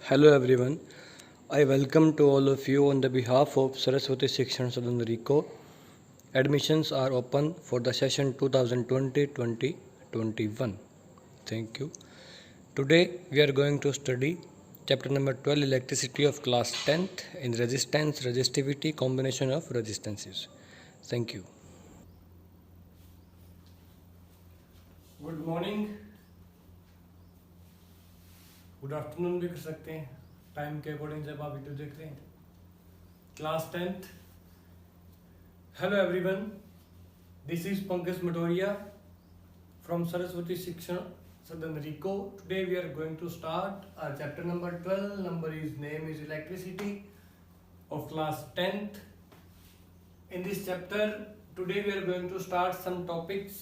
Hello everyone. I welcome to all of you on the behalf of Saraswati Shikshan Sadanriko. Admissions are open for the session 2020-2021. Thank you. Today we are going to study chapter number 12 electricity of class 10th in resistance, resistivity, combination of resistances. Thank you. Good morning, good afternoon भी कर सकते हैं time के according जब आप video देख रहे हैं। Class 10th, hello everyone, this is Pankaj Matoriya from Saraswati Shikshan सदनरिको. Today we are going to start our chapter number 12. Number is name is electricity of class 10th. In this chapter, today we are going to start some topics,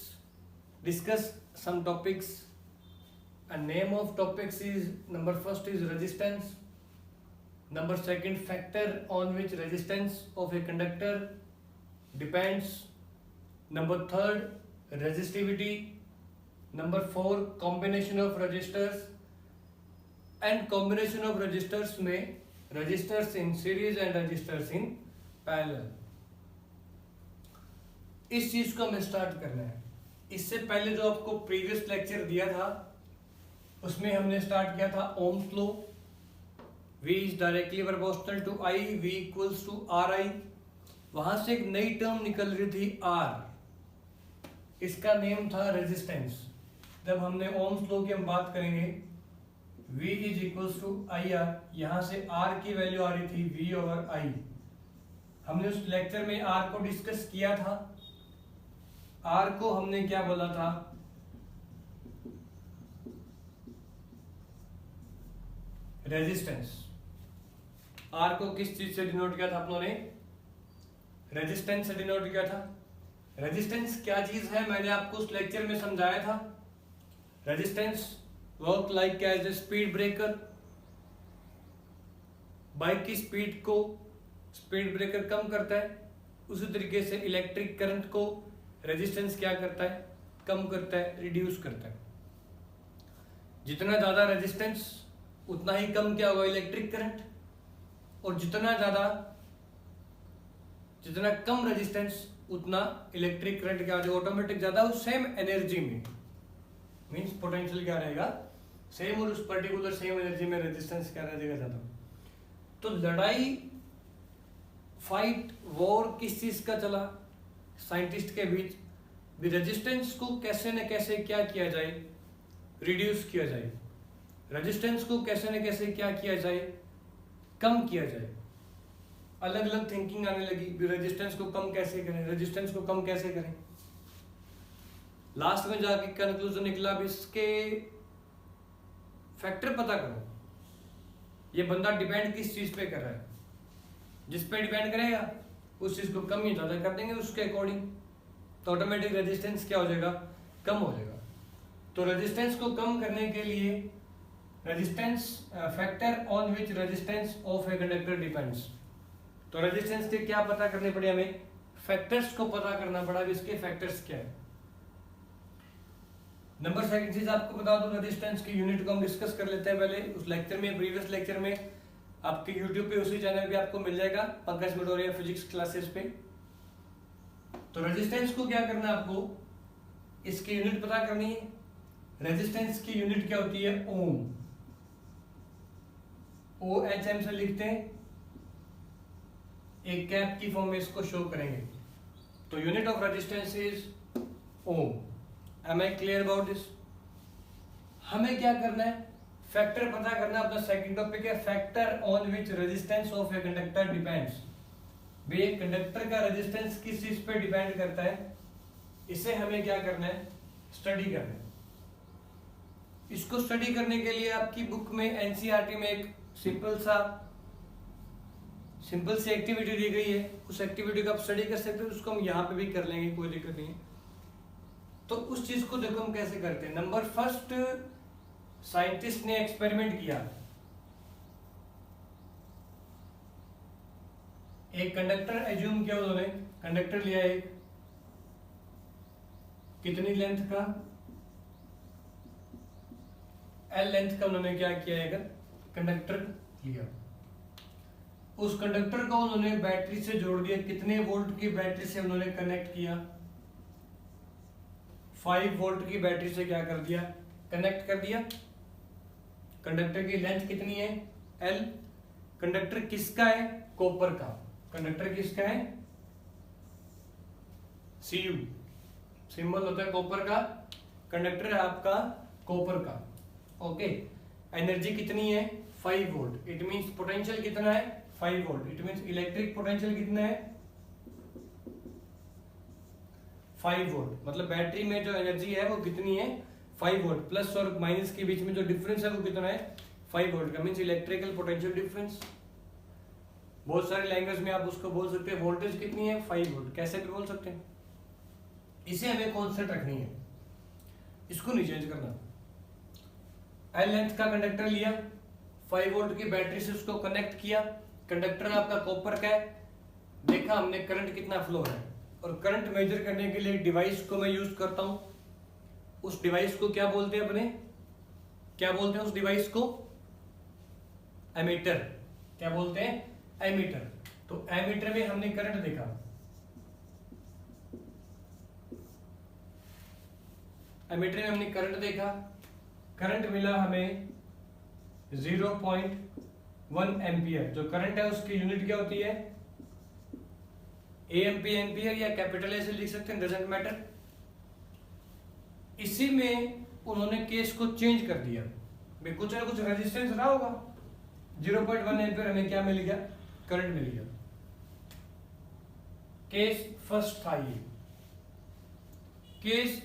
discuss some topics, and name of topics is number first is resistance, number second factor on which resistance of a conductor depends, number third resistivity, number 4 combination of resistors, and combination of resistors में resistors in series and resistors in parallel. इस चीज को हमें start करना है. इससे पहले जो आपको प्रीवियस लेक्चर दिया था उसमें हमने स्टार्ट किया था Ohm's law. V is directly proportional to I, V equals to RI. वहां से एक नई टर्म निकल रही थी R, इसका नेम था रेजिस्टेंस. जब हमने ओम्स लॉ की हम बात करेंगे V is equals to IR, यहां से R की वैल्यू आ रही थी V ओवर I. हमने उस लेक्चर में R को डिस्कस किया था. R को हमने क्या बोला था? रेजिस्टेंस. R को किस चीज से डिनोट किया था आप लोगों ने? रेजिस्टेंस से डिनोट किया था. रेजिस्टेंस क्या चीज है मैंने आपको उस लेक्चर में समझाया था. Resistance work like as a speed breaker. Bike की स्पीड को स्पीड ब्रेकर कम करता है, उसी तरीके से इलेक्ट्रिक करंट को रेजिस्टेंस क्या करता है? कम करता है, रिड्यूस करता है. जितना ज्यादा रेजिस्टेंस उतना ही कम क्या होगा? Electric current. और जितना कम रेजिस्टेंस उतना इलेक्ट्रिक करंट क्या हो जाएगा? ऑटोमेटिक ज्यादा हो, सेम एनर्जी में. मींस पोटेंशियल क्या रहेगा? सेम, और उस पर्टिकुलर सेम एनर्जी में रेजिस्टेंस क्या रहेगा? ज्यादा. तो लड़ाई, फाइट, वॉर किस चीज का चला साइंटिस्ट के बीच? भी रेजिस्टेंस को कैसे न कैसे क्या किया जाए? रिड्यूस किया जाए. रेजिस्टेंस को कैसे न कैसे क्या किया जाए? कम किया जाए. अलग अलग थिंकिंग आने लगी. भी रेजिस्टेंस को कम कैसे करें, रेजिस्टेंस को कम कैसे करें. लास्ट में जाके कंक्लूजन निकला भी इसके फैक्टर पता करो. ये बंदा डिपेंड किस चीज पे कर रहा है? जिस पे डिपेंड करेगा उस चीज को कम या ज्यादा कर देंगे उसके अकॉर्डिंग, तो ऑटोमेटिक रेजिस्टेंस क्या हो जाएगा? कम हो जाएगा. तो रेजिस्टेंस को कम करने के लिए resistance factor on which resistance of a conductor depends. तो रेजिस्टेंस के क्या पता करने पड़े हमें? फैक्टर्स को पता करना पड़ा. इसके फैक्टर्स क्या है? नंबर सेकंड चीज आपको बता दूं, रेजिस्टेंस की यूनिट को हम डिस्कस कर लेते हैं. पहले उस लेक्चर में, प्रीवियस लेक्चर में आपके YouTube पे उसी चैनल पे आपको मिल जाएगा, पंकज मटोरिया फिजिक्स क्लासेस पे. तो रेजिस्टेंस को क्या करना है आपको? इसकी यूनिट पता करनी है. रेजिस्टेंस की यूनिट क्या होती है? ओम. OHM से लिखते हैं. एक कैप की फॉर्म में इसको शो करेंगे. तो unit of resistance is ohm. Am I clear about this? हमें क्या करना है? फैक्टर पता करना. अपना सेकंड टॉपिक है factor on which resistance of a conductor depends. भाई एक कंडक्टर का रेजिस्टेंस किस चीज पे डिपेंड करता है? इसे हमें क्या करना है? स्टडी करना है. इसको स्टडी करने के लिए आपकी बुक में एनसीईआरटी में एक सिंपल सी एक्टिविटी दी गई है. उस एक्टिविटी को आप स्टडी कर सकते हो. उसको हम यहाँ पे भी कर लेंगे, कोई दिक्कत नहीं है. तो उस चीज को देखो हम कैसे करते हैं. नंबर फर्स्ट, साइंटिस्ट ने एक्सपेरिमेंट किया. एक कंडक्टर एज्यूम किया उन्होंने. कंडक्टर लिया एक, कितनी लेंथ का? L लेंथ का उन्होंने क्या किया है? कंडक्टर लिया, उस कंडक्टर को उन्होंने बैटरी से जोड़ दिया। कितने वोल्ट की बैटरी से उन्होंने कनेक्ट किया? 5 वोल्ट की बैटरी से क्या कर दिया? कनेक्ट कर दिया। कंडक्टर की लेंथ कितनी है? L। कंडक्टर किसका है? कॉपर का। कंडक्टर किसका है? Cu। सिंबल होता है कॉपर का, कंडक्टर है आपका कॉपर का। ओके, एनर्जी कितनी है? 5 वोल्ट। इट मींस पोटेंशियल कितना है? 5 volt. It means electric potential कितना है? 5 वोल्ट। मतलब बैटरी में जो एनर्जी है वो कितनी है? 5 वोल्ट। प्लस और माइनस के बीच में जो डिफरेंस है वो कितना है? 5 वोल्ट का। Means electrical potential difference. बहुत सारे लैंग्वेज में आप उसको बोल सकते हैं वोल्टेज कितनी है? 5 वोल्ट। कैसे भी बोल सकते हैं। इसे हमें कांस्टेंट रखनी है, इसको नहीं चेंज करना। L लेंथ का कंडक्टर लिया, 5 वोल्ट की बैटरी से उसको कनेक्ट किया। कंडक्टर आपका कॉपर का है। देखा हमने करंट कितना फ्लो है, और करंट मेजर करने के लिए डिवाइस को मैं यूज करता हूं। उस डिवाइस को क्या बोलते हैं अपने? क्या बोलते हैं उस डिवाइस को? एमीटर। क्या बोलते हैं? एमीटर। तो एमीटर में हमने करंट देखा, एमीटर में हमने करंट देखा। करंट मिला हमें 0.1 एम्पियर। जो करंट है उसकी यूनिट क्या होती है? एएमपी एम्पियर, या कैपिटल ए से लिख सकते हैं, डजंट मैटर। इसी में उन्होंने केस को चेंज कर दिया। भाई कुछ ना कुछ रेजिस्टेंस रहा होगा। 0.1 एम्पियर हमें क्या मिल गया? करंट मिल गया। केस फर्स्ट था ये। केस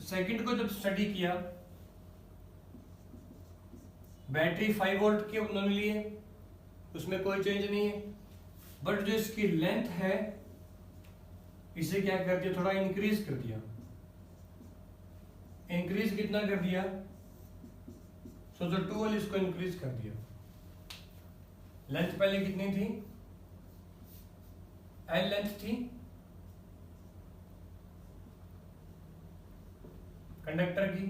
सेकंड को जब स्टडी किया, बैटरी 5 वोल्ट की उन्होंने लिए, उसमें कोई चेंज नहीं है। बट जो इसकी लेंथ है इसे क्या कर दिया? थोड़ा इंक्रीज कर दिया। इंक्रीज कितना कर दिया? सोचो 12 इसको इंक्रीज कर दिया। लेंथ पहले कितनी थी? L लेंथ थी कंडक्टर की।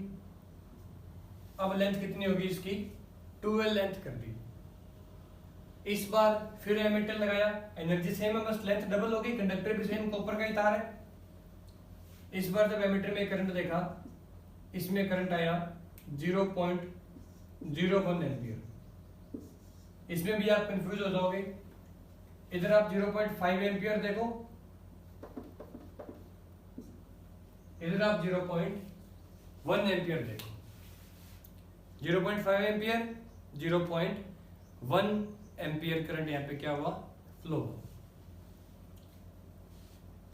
अब लेंथ कितनी होगी इसकी? 12 लेंथ कर दी। इस बार फिर एमीटर लगाया, एनर्जी सेम है, बस लेंथ डबल हो गई। कंडक्टर भी सेम, कॉपर का ही तार है। इस बार जब एमीटर में करंट देखा, इसमें करंट आया 0.01 एम्पियर। इसमें भी आप कंफ्यूज हो जाओगे। इधर आप 0.5 एम्पियर देखो, इधर आप 0.1 एम्पियर देखो। 0.5 एम्पियर, 0.1 एम्पियर करंट यहां पे क्या हुआ? फ्लो।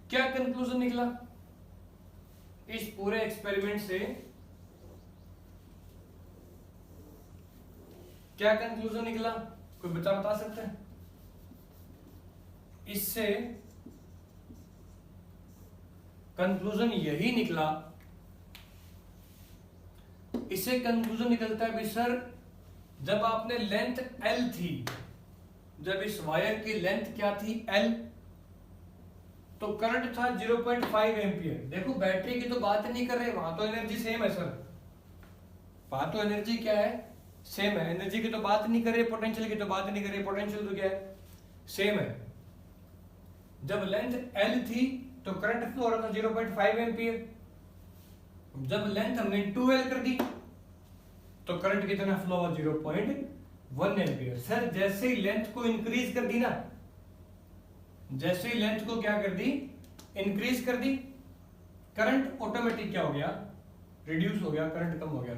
क्या कंक्लूजन निकला इस पूरे एक्सपेरिमेंट से? क्या कंक्लूजन निकला? कोई बता सकता है? इससे कंक्लूजन यही निकला, इससे कंक्लूजन निकलता है भी सर, जब आपने लेंथ L थी, जब इस वायर की लेंथ क्या थी? L, तो करंट था 0.5 एम्पियर। देखो बैटरी की तो बात नहीं कर रहे, वहां तो एनर्जी सेम है सर, वहां तो एनर्जी क्या है? सेम है। एनर्जी की तो बात नहीं कर रहे, पोटेंशियल की तो बात नहीं कर रहे, पोटेंशियल तो क्या है? सेम है। जब लेंथ L थी तो करंट फ्लो हो रहा था 0.5 एम्पियर। जब लेंथ हमने 2L कर दी तो करंट कितना फ्लो हुआ? 0.1 एम्पियर। सर जैसे ही लेंथ को इंक्रीज कर दी ना, जैसे ही लेंथ को क्या कर दी? इंक्रीज कर दी, करंट ऑटोमेटिक क्या हो गया? रिड्यूस हो गया, करंट कम हो गया।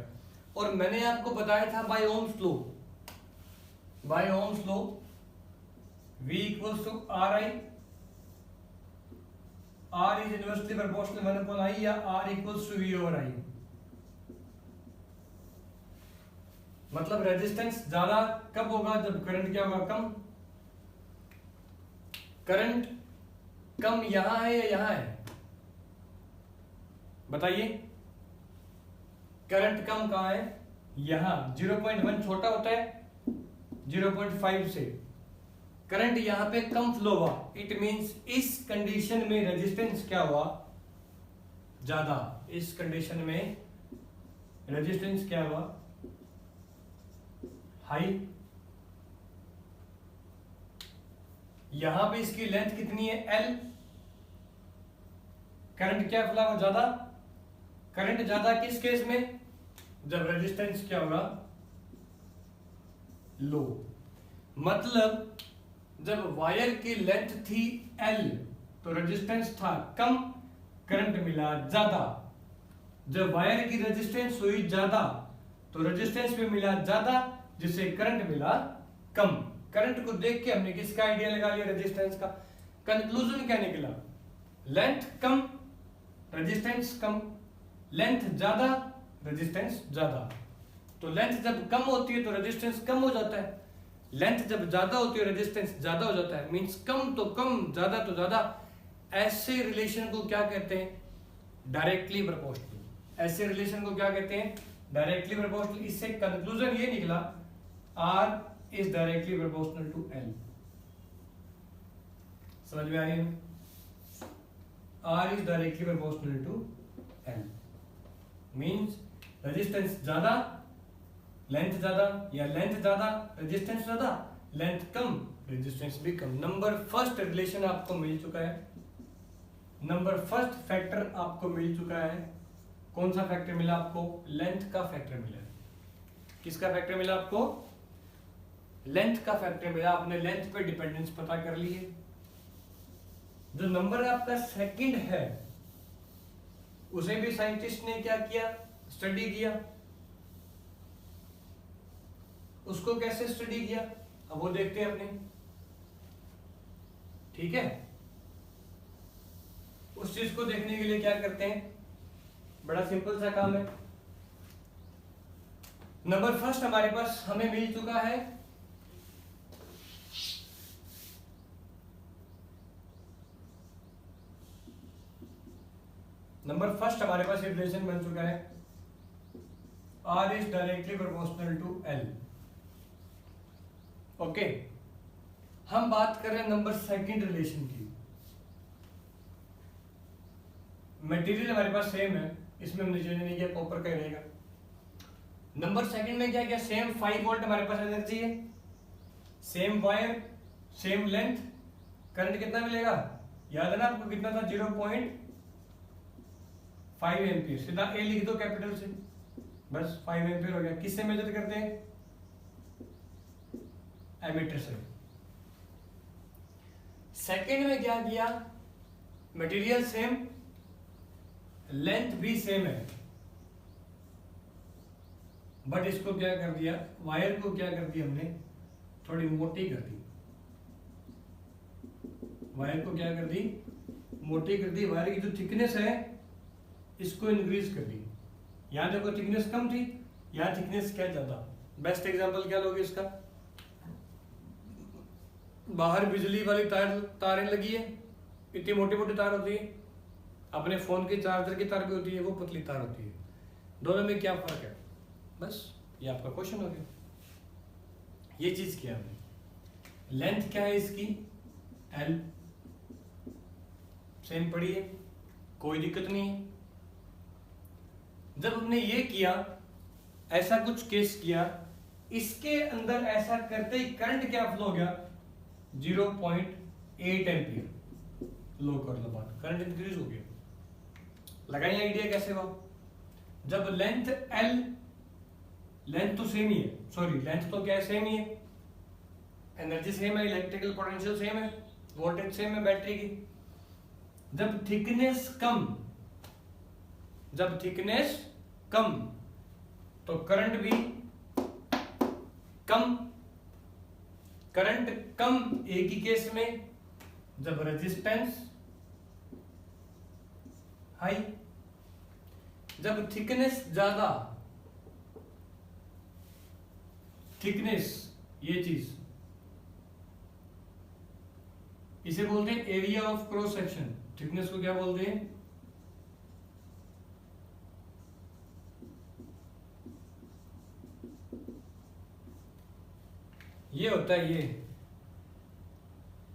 और मैंने आपको बताया था by Ohm's law, by Ohm's law V equals to RI, R is inversely proportional 1/I, या R equals to V over I। मतलब रेजिस्टेंस ज्यादा कब होगा? जब करंट क्या होगा? कम। करंट कम यहां है या यहां है? बताइए। करंट कम कहां है? यहां। 0.1 छोटा होता है 0.5 से। करंट यहां पे कम फ्लो हुआ, इट मींस इस कंडीशन में रेजिस्टेंस क्या हुआ? ज्यादा। इस कंडीशन में रेजिस्टेंस क्या हुआ? हाई, यहां पे इसकी लेंथ कितनी है एल, करंट क्या फ्लो होगा ज्यादा, करंट ज्यादा किस केस में, जब रेजिस्टेंस क्या होगा लो। मतलब जब वायर की लेंथ थी एल तो रेजिस्टेंस था कम, करंट मिला ज्यादा। जब वायर की रेजिस्टेंस हुई ज्यादा तो रेजिस्टेंस भी मिला ज्यादा, जिससे करंट मिला कम। करंट को देख के हमने किसका आइडिया लगा लिया, रेजिस्टेंस का। कंक्लूजन क्या निकला, लेंथ कम रेजिस्टेंस कम, लेंथ ज्यादा रेजिस्टेंस ज्यादा। तो लेंथ जब कम होती है तो रेजिस्टेंस कम हो जाता है, लेंथ जब ज्यादा होती है रेजिस्टेंस ज्यादा हो जाता है। मींस कम तो कम, ज्यादा तो ज्यादा। ऐसे रिलेशन को क्या कहते हैं, डायरेक्टली प्रोपोर्शनल। ऐसे रिलेशन को क्या कहते हैं, डायरेक्टली प्रोपोर्शनल। इससे कंक्लूजन ये निकला, R is directly proportional to L। समझ में आ रही है, R is directly proportional to L। Means resistance ज्यादा लेंथ ज्यादा, या लेंथ ज्यादा रेजिस्टेंस ज्यादा, लेंथ कम रेजिस्टेंस भी कम। नंबर फर्स्ट रिलेशन आपको मिल चुका है, नंबर फर्स्ट फैक्टर आपको मिल चुका है। कौन सा फैक्टर मिला आपको, लेंथ का फैक्टर मिला। किसका फैक्टर मिला आपको, लेंथ का फैक्टर मिला। आपने लेंथ पे डिपेंडेंस पता कर ली है। जो नंबर आपका सेकंड है उसे भी साइंटिस्ट ने क्या किया, स्टडी किया। उसको कैसे स्टडी किया अब वो देखते हैं अपने, ठीक है। उस चीज को देखने के लिए क्या करते हैं, बड़ा सिंपल सा काम है। नंबर फर्स्ट हमारे पास हमें मिल चुका है, नंबर फर्स्ट हमारे पास रिलेशन बन चुका है, R is directly proportional to L। Okay, हम बात कर रहे हैं नंबर सेकंड रिलेशन की। मटेरियल हमारे पास सेम है, इसमें हमने चेंज नहीं किया, कॉपर का ही रहेगा। नंबर सेकंड में क्या किया, सेम 5 वोल्ट हमारे पास एनर्जी है, same wire, same length, current कितना मिलेगा, याद है ना आपको कितना था, 0.5 एम्पियर। सीधा ए लिख दो कैपिटल से, बस 5 एम्पियर हो गया। किससे मेजर करते हैं, एमीटर से। सेकंड में क्या किया, मटेरियल सेम, लेंथ भी सेम है, बट इसको क्या कर दिया, वायर को क्या कर दिया हमने, थोड़ी मोटी कर दी। वायर को क्या कर दी, मोटी कर दी। वायर की जो थिकनेस है इसको इंक्रीज कर दी। यहां देखो थिकनेस कम थी, यहां थिकनेस क्या ज्यादा। बेस्ट एग्जांपल क्या लोगे इसका, बाहर बिजली वाली तारें लगी है, इतनी मोटी मोटी तार होती है। अपने फोन की चार्जर की तार भी होती है, वो पतली तार होती है। दोनों में क्या फर्क है, बस ये आपका क्वेश्चन हो गया। ये चीज क्या है, लेंथ क्या है इसकी, L सेम पड़ी है, कोई दिक्कत नहीं है। जब हमने ये किया, ऐसा कुछ केस किया, इसके अंदर ऐसा करते ही करंट क्या फ्लो हो गया, 0.8 एम्पियर। लो कर लो बात, करंट इंक्रीज हो गया। लगाइए आइडिया कैसे हुआ, जब लेंथ L, लेंथ तो सेम ही है, सॉरी लेंथ तो क्या है, सेम ही है, एनर्जी सेम है, इलेक्ट्रिकल पोटेंशियल सेम है, वोल्टेज सेम है बैटरी की। जब थिकनेस कम, जब थिकनेस कम तो करंट भी कम। करंट कम एक ही केस में, जब रेजिस्टेंस हाई। जब थिकनेस ज्यादा, थिकनेस ये चीज, इसे बोलते हैं area of cross section. Thickness को क्या बोलते हैं, ये होता है ये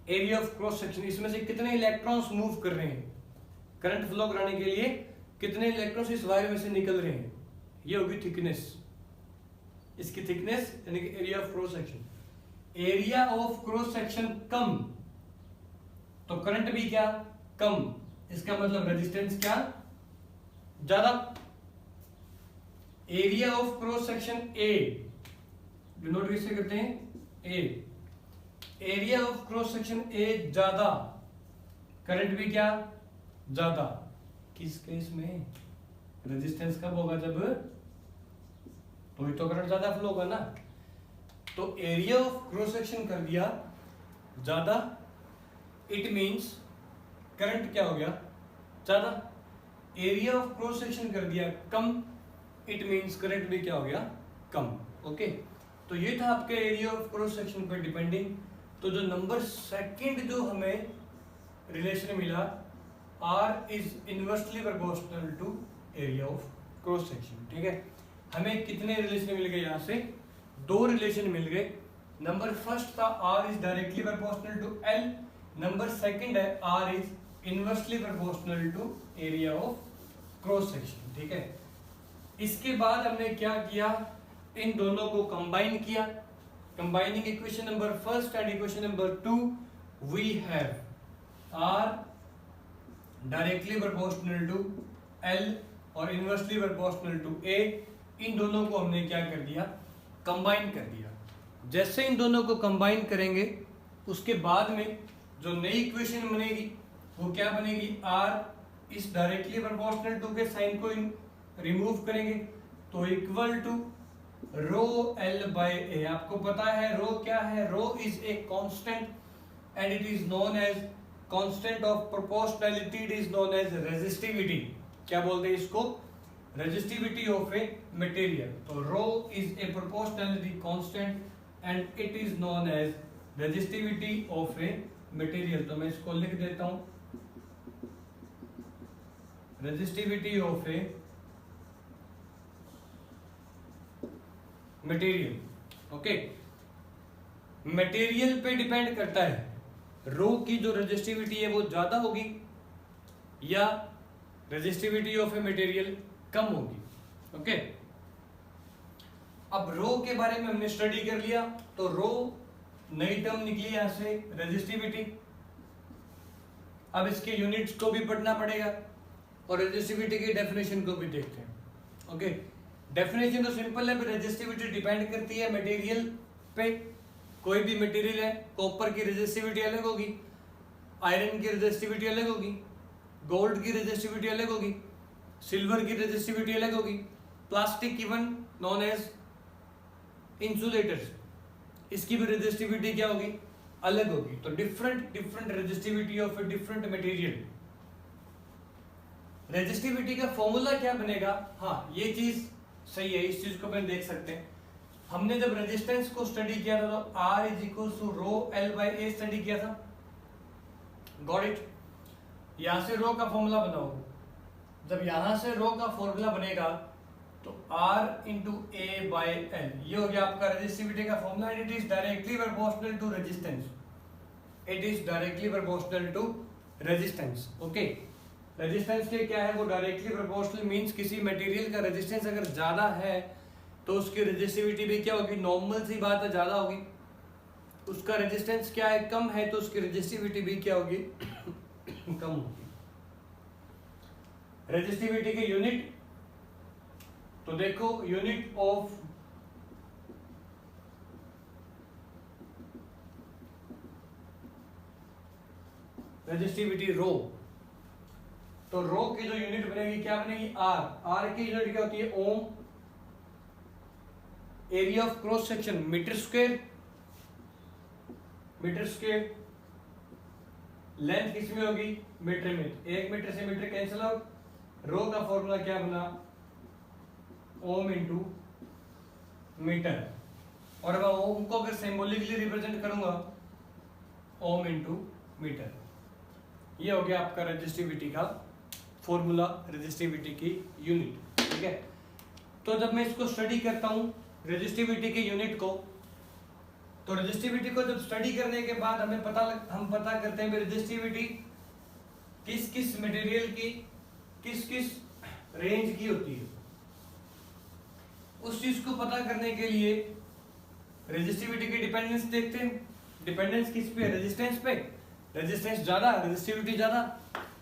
एरिया ऑफ क्रॉस सेक्शन। इसमें से कितने इलेक्ट्रॉन्स मूव कर रहे हैं, करंट फ्लो कराने के लिए कितने इलेक्ट्रॉन्स इस वायर में से निकल रहे हैं, ये होगी थिकनेस। इसकी थिकनेस यानी कि area of cross section, area of cross section कम तो करंट भी क्या कम, इसका मतलब रेजिस्टेंस क्या ज्यादा। Area of cross section a, denote किससे करते हैं a, area of cross section a ज्यादा, करंट भी क्या ज्यादा। किस केस में रेजिस्टेंस कब होगा, जब तो ही तो करंट ज्यादा फ्लो होगा ना। तो एरिया ऑफ क्रॉस सेक्शन कर दिया ज्यादा, इट मींस करंट क्या हो गया ज्यादा। एरिया ऑफ क्रॉस सेक्शन कर दिया कम, इट मींस करंट भी क्या हो गया कम। ओके, तो ये था आपके एरिया ऑफ क्रॉस सेक्शन पर डिपेंडिंग। तो जो नंबर सेकंड जो हमें रिलेशन मिला, R is inversely proportional to area of cross section. ठीक है, हमें कितने रिलेशन मिल गए, यहाँ से 2 रिलेशन मिल गए। नंबर फर्स्ट था R is directly proportional to L, number second है R is inversely proportional to area of cross section. ठीक है, इसके बाद हमने क्या किया, इन दोनों को कंबाइन किया। Combining equation number first and equation number 2, we have R directly proportional to L और इनवर्सली प्रोपोर्शनल टू A। इन दोनों को हमने क्या कर दिया, कंबाइन कर दिया। जैसे इन दोनों को कंबाइन करेंगे उसके बाद में जो नई इक्वेशन बनेगी वो क्या बनेगी, R इस डायरेक्टली प्रोपोर्शनल टू के साइन को रिमूव करेंगे तो equal to rho L by A। आपको पता है रो क्या है, rho is a constant and it is known as constant of proportionality, it is known as resistivity. क्या बोलते हैं इसको, रेजिस्टिविटी ऑफ ए मटेरियल। तो rho is a proportionality constant and it is known as resistivity of a material. तो मैं इसको लिख देता हूं, resistivity of a material. Okay, material पे डिपेंड करता है, रो की जो रेजिस्टिविटी है वो ज्यादा होगी या रेजिस्टिविटी ऑफ ए मटेरियल कम होगी। ओके, अब रो के बारे में हमने स्टडी कर लिया, तो रो नई टर्म निकली यहां से रेजिस्टिविटी। अब इसके यूनिट्स को भी पढ़ना पड़ेगा और रेजिस्टिविटी की डेफिनेशन को भी देखते हैं। ओके, डेफिनेशन तो सिंपल है, रेजिस्टिविटी डिपेंड करती है मटेरियल पे। कोई भी मटेरियल है, कॉपर की रेजिस्टिविटी अलग होगी, आयरन की रेजिस्टिविटी अलग होगी, गोल्ड की रेजिस्टिविटी अलग होगी, सिल्वर की रेजिस्टिविटी अलग होगी, plastic even known as insulators, इसकी भी रेजिस्टिविटी क्या होगी अलग होगी। तो different resistivity of a different material. Resistivity का फॉर्मूला क्या बनेगा, हाँ ये चीज सही है, इस चीज को अपन देख सकते हैं। हमने जब रेजिस्टेंस को स्टडी किया था तो R is equal to rho L by A study किया था, गॉट इट। यहां से रो का फॉर्मूला बनाओ, जब यहां से रो का फॉर्मूला बनेगा तो R into A by L, ये हो गया आपका रेजिस्टिविटी का formula. It is directly proportional to resistance, it is directly proportional to resistance. Okay, resistance के क्या है, वो डायरेक्टली प्रोपोर्शनल मींस किसी मटेरियल का रेजिस्टेंस अगर ज्यादा है तो उसकी रेजिस्टिविटी भी क्या होगी, नॉर्मल सी बात है ज्यादा होगी। उसका रेजिस्टेंस क्या है, कम है, तो उसकी रेजिस्टिविटी भी क्या होगी कम होगी। रेजिस्टिविटी के यूनिट तो देखो, यूनिट ऑफ रेजिस्टिविटी रो, तो रो की जो यूनिट बनेगी क्या बनेगी, R की यूनिट क्या होती है ohm, area of cross section metre square, length किसमें होगी मीटर में, 1 मीटर से मीटर कैंसिल आउट। रो का फॉर्मूला क्या बना, ओम इंटू मीटर, और अब ओम को अगर सिंबॉलिकली रिप्रेजेंट करूंगा ओम इंटू मीटर। ये हो गया आपका रेजिस्टिविटी का फॉर्मूला, रेजिस्टिविटी की यूनिट। ठीक है, तो जब मैं इसको स्टडी करता हूं रेजिस्टिविटी की यूनिट को, तो रेजिस्टिविटी को जब स्टडी करने के बाद हम पता करते हैं रेजिस्टिविटी किस किस मटेरियल की किस किस रेंज की होती है। उस चीज को पता करने के लिए रेजिस्टिविटी की डिपेंडेंस देखते हैं। डिपेंडेंस किस पे? रेजिस्टेंस पे। रेजिस्टेंस ज्यादा, रेजिस्टिविटी ज्यादा,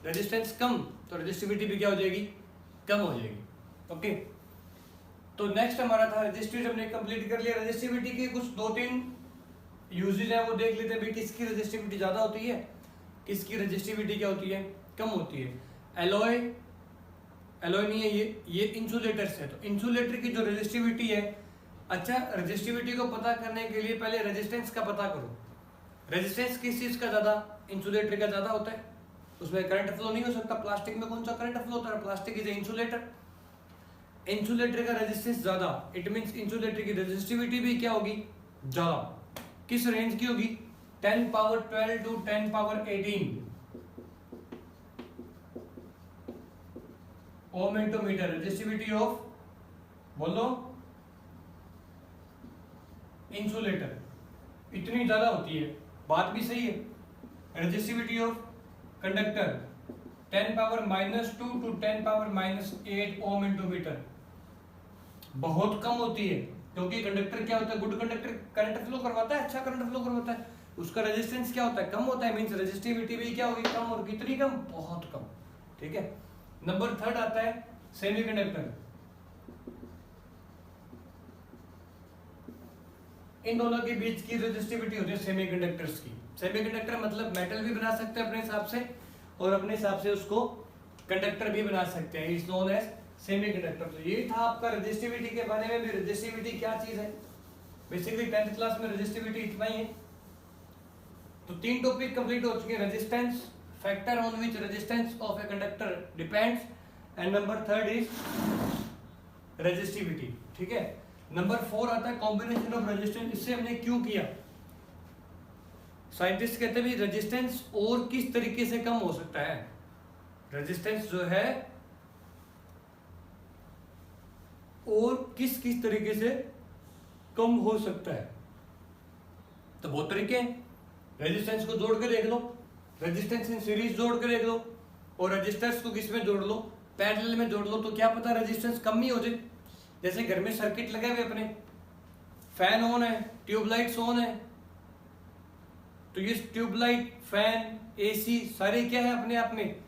रेजिस्टेंस कम, तो रेजिस्टिविटी भी क्या हो जाएगी? कम हो जाएगी। ओके, तो नेक्स्ट हमारा था रेजिस्टिविटी, हमने कंप्लीट कर लिया। रेजिस्टिविटी के कुछ 2-3 यूजेज है वो देख लेते हैं भाई, किसकी रेजिस्टिविटी ज्यादा होती है, किसकी रेजिस्टिविटी क्या होती है? कम होती है। एलॉय नहीं है ये इंसुलेटर्स है। तो इंसुलेटर की जो रेजिस्टिविटी है, अच्छा रेजिस्टिविटी को पता करने के लिए पहले रेजिस्टेंस का पता करो। रेजिस्टेंस किस चीज का ज्यादा? इंसुलेटर का ज्यादा होता है, उसमें करंट फ्लो नहीं हो सकता। प्लास्टिक में कौन सा करंट फ्लो होता है? Plastic is insulator. इंसुलेटर का रेजिस्टेंस ज्यादा, इट मींस इंसुलेटर की रेजिस्टिविटी भी क्या होगी? ज्यादा। किस रेंज की होगी? 10 power 12 to 10 power 18 ohm into metre. Resistivity of, बोलो, इंसुलेटर इतनी ज्यादा होती है। बात भी सही है। Resistivity of conductor 10 power -2 to 10 power -8 ohm into metre, बहुत कम होती है। क्योंकि कंडक्टर क्या होता है? गुड कंडक्टर करंट फ्लो करवाता है, अच्छा करंट फ्लो करवाता है, उसका रेजिस्टेंस क्या होता है? कम होता है। मींस रेजिस्टिविटी भी क्या होगी? कम। और कितनी कम? बहुत कम। ठीक है। नंबर 3 आता है सेमीकंडक्टर। इन दोनों के बीच की रेजिस्टिविटी होती है सेमीकंडक्टर्स की। सेमीकंडक्टर मतलब मेटल भी बना सकते हैं अपने हिसाब से, और अपने हिसाब से उसको कंडक्टर भी बना सकते हैं। It's known as semiconductor. तो ये था आपका रेजिस्टिविटी के बारे में भी। रेजिस्टिविटी क्या चीज है? बेसिकली 10th क्लास में रेजिस्टिविटी इतना ही है। तो 3 टॉपिक कंप्लीट हो चुके हैं। Resistance, factor on which resistance of a conductor depends, and number 3 is resistivity. ठीक है। नंबर 4 आता है कॉम्बिनेशन ऑफ रेजिस्टेंस। इससे हमने क्यों किया? साइंटिस्ट कहते हैं रेजिस्टेंस और किस तरीके से कम हो सकता है। रेजिस्टेंस जो है और किस किस तरीके से कम हो सकता है। तो बहुत तरीके हैं। रेजिस्टेंस को जोड़ के देख लो, रेजिस्टेंस इन सीरीज जोड़ के देख लो, और रेजिस्टेंस को किस में जोड़ लो? पैरेलल में जोड़ लो। तो क्या पता रेजिस्टेंस कम ही हो जाए। जैसे घर में सर्किट लगे हुए अपने, फैन ऑन है, ट्यूबलाइट्स ऑन है, तो ये ट्यूबलाइट, फैन, एसी सारे क्या है? अपने आप में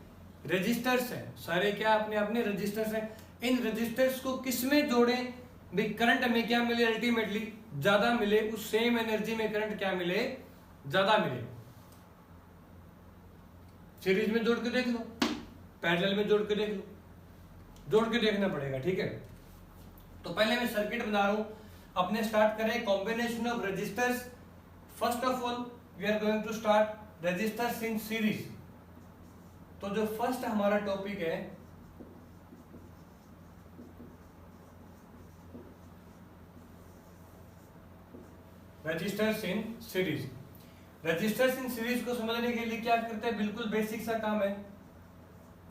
रेजिस्टर्स है। सारे क्या अपने आप में रेजिस्टर्स है। इन रेजिस्टर्स को किस में जोड़े भाई? करंट में क्या मिले? अल्टीमेटली ज्यादा मिले। उस सेम एनर्जी में करंट क्या मिले? ज्यादा मिले। सीरीज में जोड़ के देख लो, पैरेलल में जोड़ के देख लो, जोड़ के देखना पड़ेगा। ठीक है। तो पहले मैं सर्किट बना रहा हूं। अपने स्टार्ट करें combination of resistors. First of all we are going to start resistors in series. तो जो फर्स्ट हमारा टॉपिक है resistors in series. Resistors in series को समझने के लिए क्या करते हैं? बिल्कुल बेसिक सा काम है।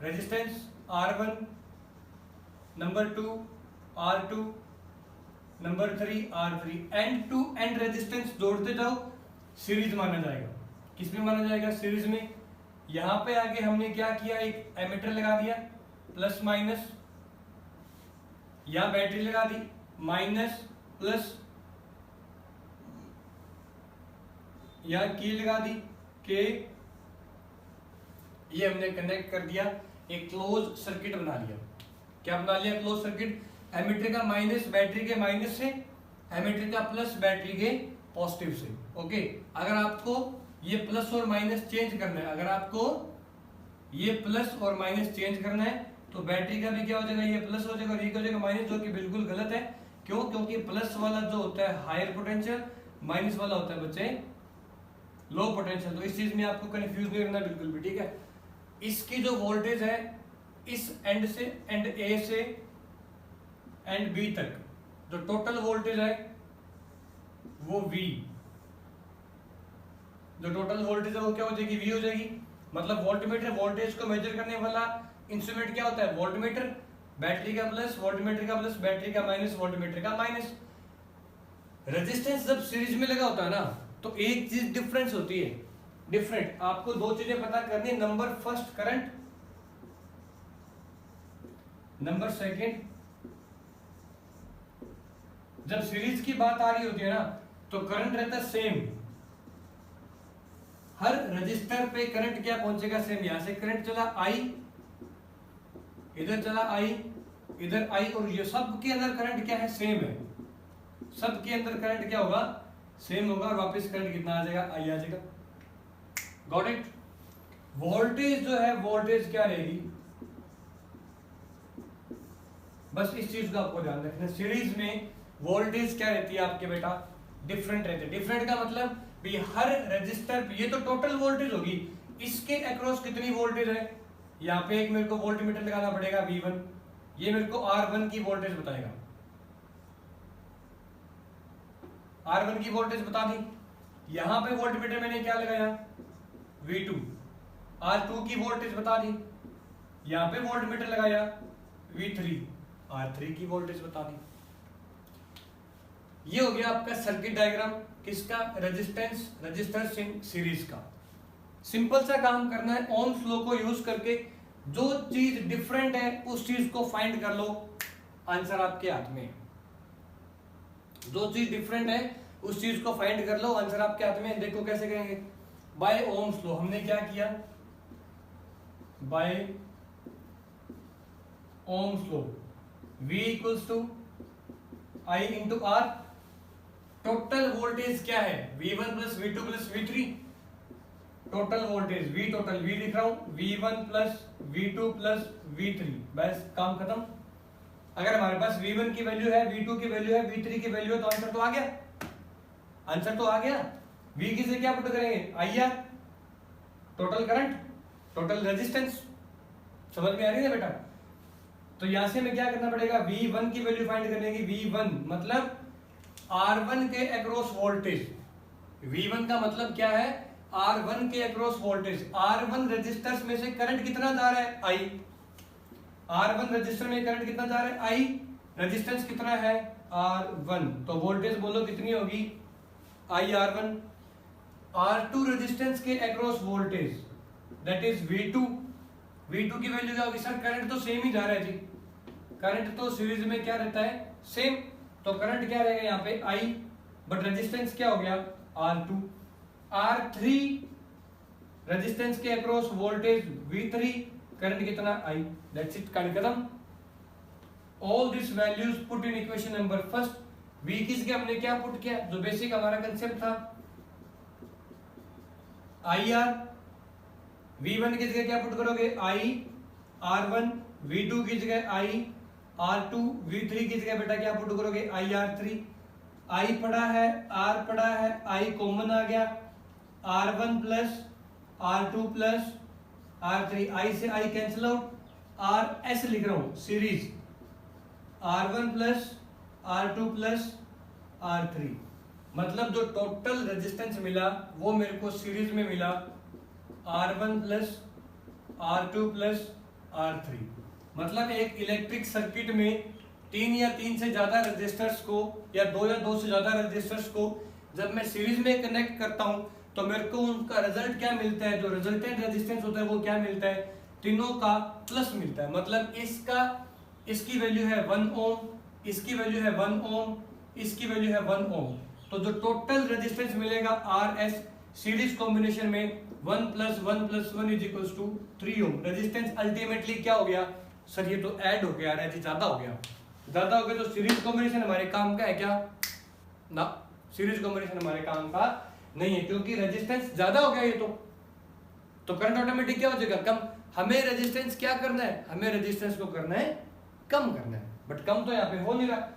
Resistance R1, number 2 R2, number 3 R3, end to end resistance जोड़ते जाओ, सीरीज माना जाएगा। किस में माना जाएगा? सीरीज में। यहां पे आगे हमने क्या किया? एक एमीटर लगा दिया, प्लस माइनस, यहां बैटरी लगा दी, माइनस प्लस, यहां की लगा दी के, ये हमने कनेक्ट कर दिया, एक क्लोज सर्किट बना लिया। क्या बना लिया? Close circuit. एमीटर का माइनस बैटरी के माइनस से, एमीटर का प्लस बैटरी के पॉजिटिव से। ओके। अगर आपको ये प्लस और माइनस चेंज करना है, अगर आपको ये प्लस और माइनस चेंज करना है, तो बैटरी का भी क्या हो जाएगा? ये प्लस हो जाएगा और ये हो जाएगा माइनस, जो कि बिल्कुल गलत है। क्यों? क्योंकि प्लस वाला जो होता है हायर पोटेंशियल, माइनस वाला होता है बच्चे लो पोटेंशियल। तो इस चीज में आपको कंफ्यूज नहीं करना बिल्कुल भी। ठीक है। इसकी जो वोल्टेज है इस एंड से, एंड ए से एंड बी तक, जो टोटल वोल्टेज है वो V, जो टोटल वोल्टेज है वो क्या हो जाएगी? V हो जाएगी। मतलब वोल्टमीटर, वोल्टेज को मेजर करने वाला इंस्ट्रूमेंट क्या होता है? वोल्टमीटर। बैटरी का प्लस, वोल्टमीटर का प्लस, बैटरी का माइनस, वोल्टमीटर का माइनस। रेजिस्टेंस जब सीरीज में लगा होता है ना, तो एक चीज डिफरेंस होती है, डिफरेंट। आपको दो चीजें पता करनी है। Number first current, number second जब सीरीज की बात आ रही होती है ना तो करंट रहता है सेम, हर रजिस्टर पे करंट क्या पहुंचेगा सेम। यहां से करंट चला आई, इधर चला आई, इधर आई, और ये सब के अंदर करंट क्या है सेम है, सब के अंदर करंट क्या होगा सेम होगा, और वापस करंट कितना आ जाएगा आई आ जाएगा। Got it. वोल्टेज जो है वोल्टेज क्या रहेगी, बस इस चीज का आपको ध्यान रखना। सीरीज में वोल्टेज क्या रहती है आपके बेटा डिफरेंट रहती है। डिफरेंट का मतलब भी हर रजिस्टर पे, ये तो टोटल वोल्टेज होगी, इसके अक्रॉस कितनी वोल्टेज है। यहाँ पे एक मेरे को वोल्टमीटर लगाना पड़ेगा V1, ये मेरे को R1 की वोल्टेज बताएगा, R1 की वोल्टेज बता दी। यहां पे वोल्टमीटर मैंने क्या लगाया V2, R2 की वोल्टेज बता दी। यहां पे वोल्टमीटर लगाया V3, R3 की वोल्टेज बता दी। ये हो गया आपका सर्किट डायग्राम किसका, रेजिस्टेंस रजिस्टर्स इन सीरीज का। सिंपल सा काम करना है, ओम्स लॉ को यूज करके जो चीज डिफरेंट है उस चीज को फाइंड कर लो, आंसर आपके हाथ में। जो चीज डिफरेंट है उस चीज को फाइंड कर लो, आंसर आपके हाथ में। देखो कैसे करेंगे, बाय ओम्स लॉ। हमने क्या किया, by Ohm's law V equals to I into R। Total voltage क्या है V1 plus V2 plus V3, total voltage V total V लिख रहा हूं, V1 plus V2 plus V3, बस काम खत्म। अगर हमारे पास V1 की वैल्यू है, V2 की वैल्यू है, V3 की वैल्यू है, तो आंसर तो आ गया, आंसर तो आ गया। V की से क्या पुट करेंगे IR, total current, total resistance. समझ में आ रही है बेटा। तो यहां से हमें क्या करना पड़ेगा, V1 की वैल्यू फाइंड करने की। V1 मतलब R1 के अक्रॉस वोल्टेज, V1 का मतलब क्या है R1 के अक्रॉस वोल्टेज। R1 रेजिस्टर्स में से करंट कितना जा रहा है I, R1 रजिस्टर में करंट कितना जा रहा है I, रेजिस्टेंस कितना है R1, तो वोल्टेज बोलो कितनी होगी IR1। R2 रेजिस्टेंस के across voltage that is V2, V2 की वैल्यू क्या होगी, सर करंट तो सेम ही जा रहा है जी, करंट तो सीरीज में क्या रहता है सेम, तो करंट क्या रहेगा यहाँ पे I, बट रेजिस्टेंस क्या हो गया R2। R3 रेजिस्टेंस के अक्रॉस वोल्टेज V3, करंट कितना I, दैट्स इट, खत्म। All this values put in equation number first. V की जगह हमने क्या पुट किया, जो बेसिक हमारा कंसेप्ट था IR, V1 की जगह क्या पुट करोगे I R1, V2 की जगह I R2, V3 की जगह बेटा क्या पुट करोगे IR3। I पड़ा है, R पड़ा है, I कॉमन आ गया, R1 plus R2 plus R3, I से I कैंसिल आउट, RS लिख रहा हूं series, R1 plus R2 plus R3, मतलब जो टोटल रेजिस्टेंस मिला वो मेरे को सीरीज में मिला R1 plus R2 plus R3। मतलब एक इलेक्ट्रिक सर्किट में 3 या 3 से ज्यादा रेजिस्टर्स को, या 2 या 2 से ज्यादा रेजिस्टर्स को जब मैं सीरीज में कनेक्ट करता हूं तो मेरे को उनका रिजल्ट क्या मिलता है, जो रिजल्टेंट रेजिस्टेंस होता है वो क्या मिलता है, तीनों का प्लस मिलता है। मतलब इसकी वैल्यू है 1 ओम, इसकी वैल्यू है 1 ओम, इसकी वैल्यू है 1 ओम, तो जो टोटल रेजिस्टेंस मिलेगा RS सीरीज कॉम्बिनेशन में 1 plus 1 plus 1 is equals to 3 ohm. Resistance ultimately क्या हो गया, सर ये तो ऐड हो गया, जी ज्यादा हो गया, ज्यादा हो गया, तो सीरीज कॉम्बिनेशन हमारे काम का है क्या ना, सीरीज कॉम्बिनेशन हमारे काम का नहीं है, क्योंकि रेजिस्टेंस ज्यादा हो गया ये तो करंट ऑटोमेटिक क्या हो जाएगा कम। हमें रेजिस्टेंस क्या करना है, हमें रेजिस्टेंस को करना है कम करना है, बट कम तो यहाँ पे हो नहीं रहा।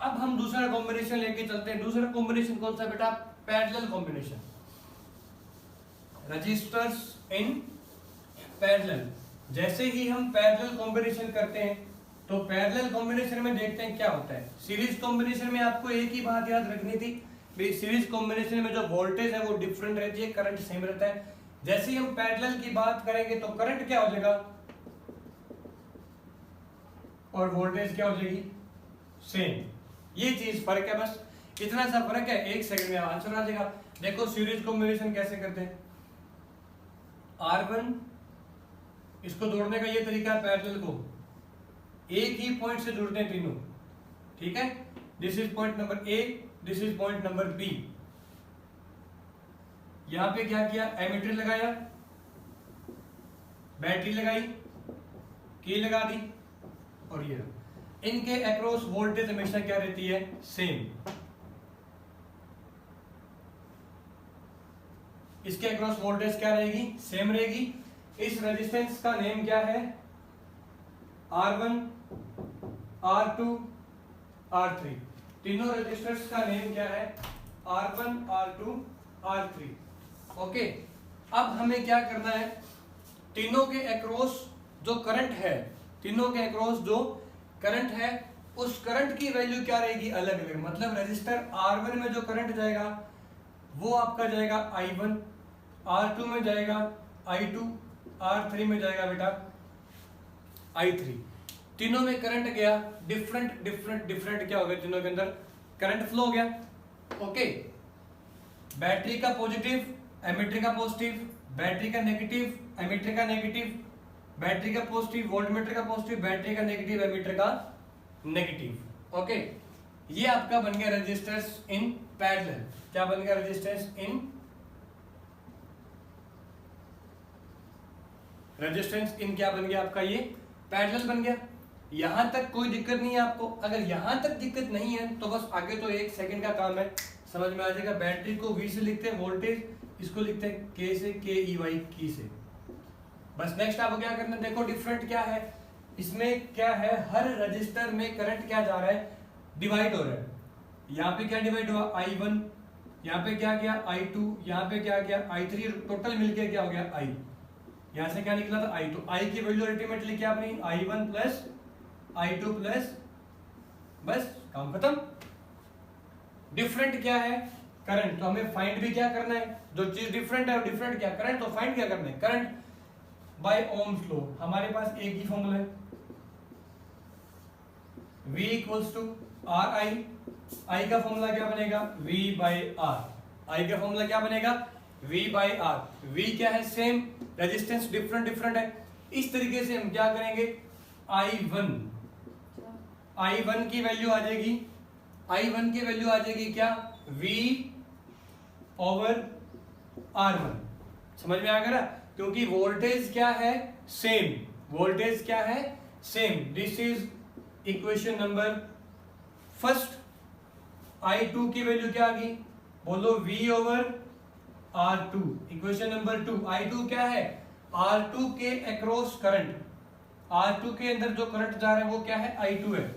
अब हम दूसरा कॉम्बिनेशन लेके चलते हैं। दूसरा कॉम्बिनेशन कौन सा बेटा, parallel combination, resistors in parallel. जैसे ही हम पैरेलल कॉम्बिनेशन करते हैं तो पैरेलल कॉम्बिनेशन में देखते हैं क्या होता है। सीरीज कॉम्बिनेशन में आपको एक ही बात याद रखनी थी, सीरीज कॉम्बिनेशन में जो वोल्टेज है वो डिफरेंट रहती है, करंट सेम रहता है। जैसे ही हम पैरेलल की बात करेंगे तो करंट क्या हो जाएगा और वोल्टेज क्या हो जाएगी सेम। ये चीज फर्क है, बस इतना सा फर्क है, 1 सेकंड में आंसर आ जाएगा। देखो सीरीज कॉम्बिनेशन कैसे करते हैं, R1 इसको जोड़ने का ये तरीका है, पैरेलल को एक ही पॉइंट से जुड़ते हैं तीनों, ठीक है। This is point number A, this is point number B. यहां पे क्या किया, एमीटर लगाया, बैटरी लगाई, की लगा दी, और ये इनके अक्रॉस वोल्टेज हमेशा क्या रहती है, सेम। इसके अक्रॉस वोल्टेज क्या रहेगी, सेम रहेगी। इस रेजिस्टेंस का नेम क्या है, R1, R2, R3। तीनों रेजिस्टर्स का नेम क्या है, R1, R2, R3। ओके, अब हमें क्या करना है, तीनों के अक्रॉस जो करंट है, तीनों के अक्रॉस जो करंट है, उस करंट की वैल्यू क्या रहेगी, अलग अलग। मतलब रेजिस्टर R1 में जो करंट जाएगा वो आपका जाएगा I1, R2 में जाएगा I2, R3 में जाएगा बेटा I3। तीनों में करंट गया, डिफरेंट डिफरेंट डिफरेंट क्या हो गया, तीनों के अंदर करंट फ्लो हो गया। ओके, बैटरी का पॉजिटिव, एमीटर का पॉजिटिव, बैटरी का नेगेटिव, एमीटर का नेगेटिव, बैटरी का पॉजिटिव, वोल्टमीटर का पॉजिटिव, बैटरी का नेगेटिव, एमीटर का नेगेटिव। ओके, ये आपका बन गया रेजिस्टेंस इन पैरेलल। क्या बन गया, रेजिस्टेंस इन क्या बन गया आपका, ये पैरेलल बन गया। यहां तक कोई दिक्कत नहीं है आपको। अगर यहां तक दिक्कत नहीं है तो बस आगे तो 1 सेकंड का काम है, समझ में आ जाएगा। बैटरी को V से लिखते हैं, वोल्टेज इसको लिखते हैं K से, KEY की से। बस नेक्स्ट आपको क्या करना है, देखो डिफरेंट क्या है इसमें, क्या है, हर रजिस्टर में करंट क्या जा रहा है, डिवाइड हो रहा है। यहाँ पे क्या डिवाइड हुआ, I1, यहाँ पे क्या गया I2, यहाँ पे क्या गया I3, टोटल मिलके क्या हो गया I। यहाँ से क्या निकला था I2। I की वैल्यू अल्टीमेटली क्या अपनी, I1 प्लस I2 प्लस, बस काम खत्म। डिफरेंट क्या है, करंट। तो हमें फाइंड भी क्या करना है, जो चीज डिफरेंट है, डिफरेंट क्या करंट, तो फाइंड क्या करना है, करंट बाय ओम्स लॉ। हमारे पास एक ही फॉर्मूला है, V equals to RI। I का फॉर्मूला क्या बनेगा, V बाय R। I का फॉर्मूला क्या बनेगा, V बाय R। V क्या है, सेम, रेजिस्टेंस डिफरेंट डिफरेंट है। इस तरीके से हम क्या करेंगे, I1 की वैल्यू आ जाएगी, I1 की वैल्यू आ जाएगी क्या, V ओवर R1। समझ में आ गया ना, क्योंकि वोल्टेज क्या है, सेम, वोल्टेज क्या है, same. This is equation number first. I2 की वैल्यू क्या आ गई, बोलो V over R2। Equation number 2, I2 क्या है, R2 के अक्रॉस करंट, R2 के अंदर जो करंट जा रहा है वो क्या है, I2 है।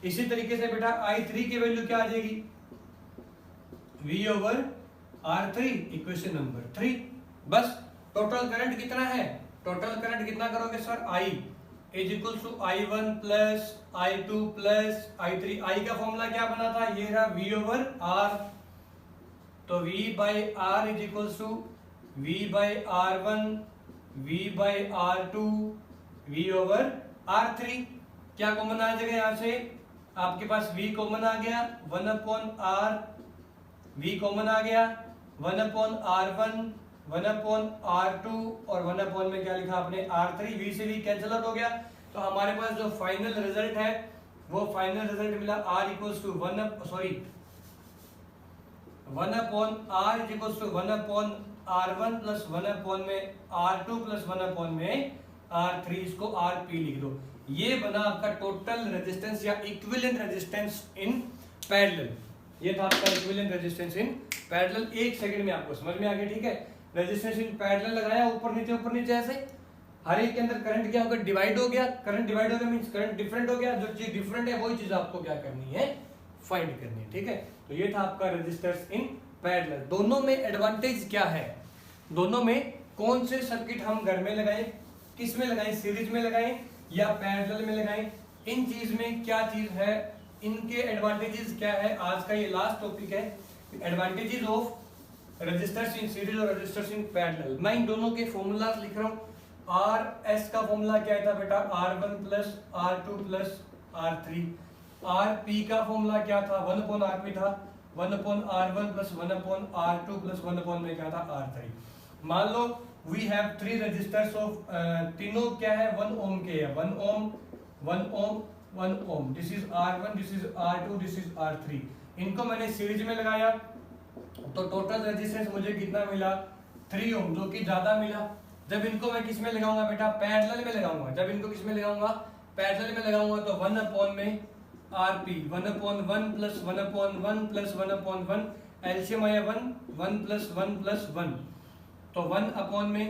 इसी तरीके से बेटा I3 की वैल्यू क्या आ जाएगी, V over R3, equation number 3। बस टोटल करंट कितना है, टोटल करंट कितना करोगे sir, I is equal to I1 plus I2 plus I3। I का फॉर्मूला क्या बना था, ये रहा V ओवर R। तो V by R is equal to V by R1, V by R2, V over R3। क्या कॉमन आ जाएगा यहाँ से, आपके पास V कॉमन आ गया, 1/R, V कॉमन आ गया, 1/R1, 1/R2 और 1 में क्या लिखा आपने, R3। V से V कैंसिल आउट हो गया। तो हमारे पास जो फाइनल रिजल्ट है वो फाइनल रिजल्ट मिला R equals to 1/R is equals to 1/R1 plus 1 में R2 प्लस 1 में R3। इसको RP लिख दो। ये बना आपका टोटल रेजिस्टेंस या इक्विवेलेंट रेजिस्टेंस इन पैरेलल। ये था आपका equivalent resistance in parallel. 1 second में आपको समझ में आ गया, ठीक है। रेजिस्टेंस इन पैरेलल लगाया, ऊपर नीचे ऐसे, हर एक के अंदर करंट क्या होगा, डिवाइड हो गया। करंट डिवाइड हो गया मींस करंट डिफरेंट हो गया। जो चीज डिफरेंट है वही चीज आपको क्या करनी है, फाइंड करनी है, ठीक है। तो ये था आपका रेजिस्टर्स इन पैरेलल। दोनों में एडवांटेज क्या है, दोनों में कौन से सर्किट हम घर में लगाएं, किस में लगाएं, सीरीज में लगाएं या पैरेलल में लगाएं, इन चीज में क्या चीज है, इनके एडवांटेजेस क्या है। आज का ये लास्ट टॉपिक है, advantages of resistors in series और रेजिस्टर्स इन पैरेलल। मैं इन दोनों के फॉर्मूला लिख रहा हूँ। RS का फॉर्मूला क्या था बेटा, R1 plus R2 plus R3। RP का फॉर्मूला क्या था, 1/RP था, 1/R1 प्लस 1/R2 प्लस 1 में क्या था, R3। मान लो वी हैव 3 रजिस्टर्स ऑफ, तीनों क्या है, 1 ओम के है, 1 ohm, 1 ohm 1 ohm, this is R1, this is R2, this is R3। इनको मैंने सीरीज में लगाया तो टोटल रेजिस्टेंस मुझे कितना मिला 3 ओम, जो कि ज्यादा मिला। जब इनको मैं किस में लगाऊंगा बेटा, पैरेलल में लगाऊंगा। जब इनको किस में लगाऊंगा, पैरेलल में लगाऊंगा तो 1 अपॉन में RP, 1/1 प्लस 1/1 प्लस 1/1, एलसीएम आया 1 प्लस 1 प्लस 1, तो 1 अपॉन में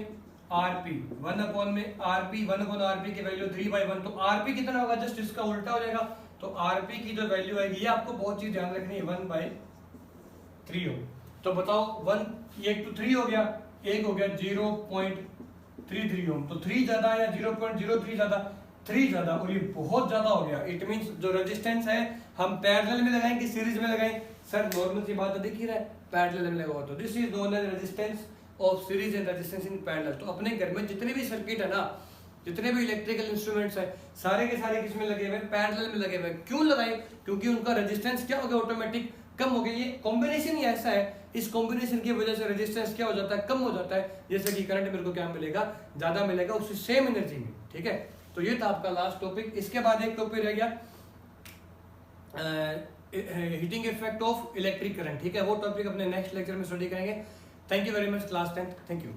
RP, 1 अपॉन में RP, 1 अपॉन RP की वैल्यू 3/1, तो RP कितना होगा, जस्ट इसका उल्टा हो जाएगा। तो RP की जो वैल्यू आएगी, ये आपको बहुत चीज ध्यान रखनी है, 1/3 हो। तो बताओ 1, ये तो 3 हो गया, एक हो गया 0.33 ओम, तो 3 ज्यादा या 0.03 ज्यादा, 3 ज्यादा, और ये बहुत ज्यादा हो गया। इट मींस जो रेजिस्टेंस है हम पैरेलल में लगाएं कि सीरीज में लगाएं, सर नॉर्मल सी बात तो दिख ही रहा है, पैरेलल में लगाओ तो this is known as resistance of series and resistance in parallel. तो अपने घर में जितने भी सर्किट है ना, जितने भी इलेक्ट्रिकल इंस्ट्रूमेंट्स है, सारे के सारे किसमें लगे हुए हैं, पैरेलल में लगे हुए हैं। क्यों लगाए, क्योंकि उनका रेजिस्टेंस क्या हो गया, ऑटोमेटिक कम हो गया। ये कॉम्बिनेशन ही ऐसा है, इस कॉम्बिनेशन की वजह से रेजिस्टेंस क्या हो जाता है, कम हो जाता है। जैसे कि करंट मेरे को क्या मिलेगा, ज्यादा मिलेगा उसी सेम एनर्जी में। ठीक है, तो ये था आपका लास्ट टॉपिक। इसके बाद एक टॉपिक रह गया heating effect of electric current. ठीक है, वो टॉपिक अपने नेक्स्ट लेक्चर में स्टडी करेंगे। Thank you very much class 10th, thank you.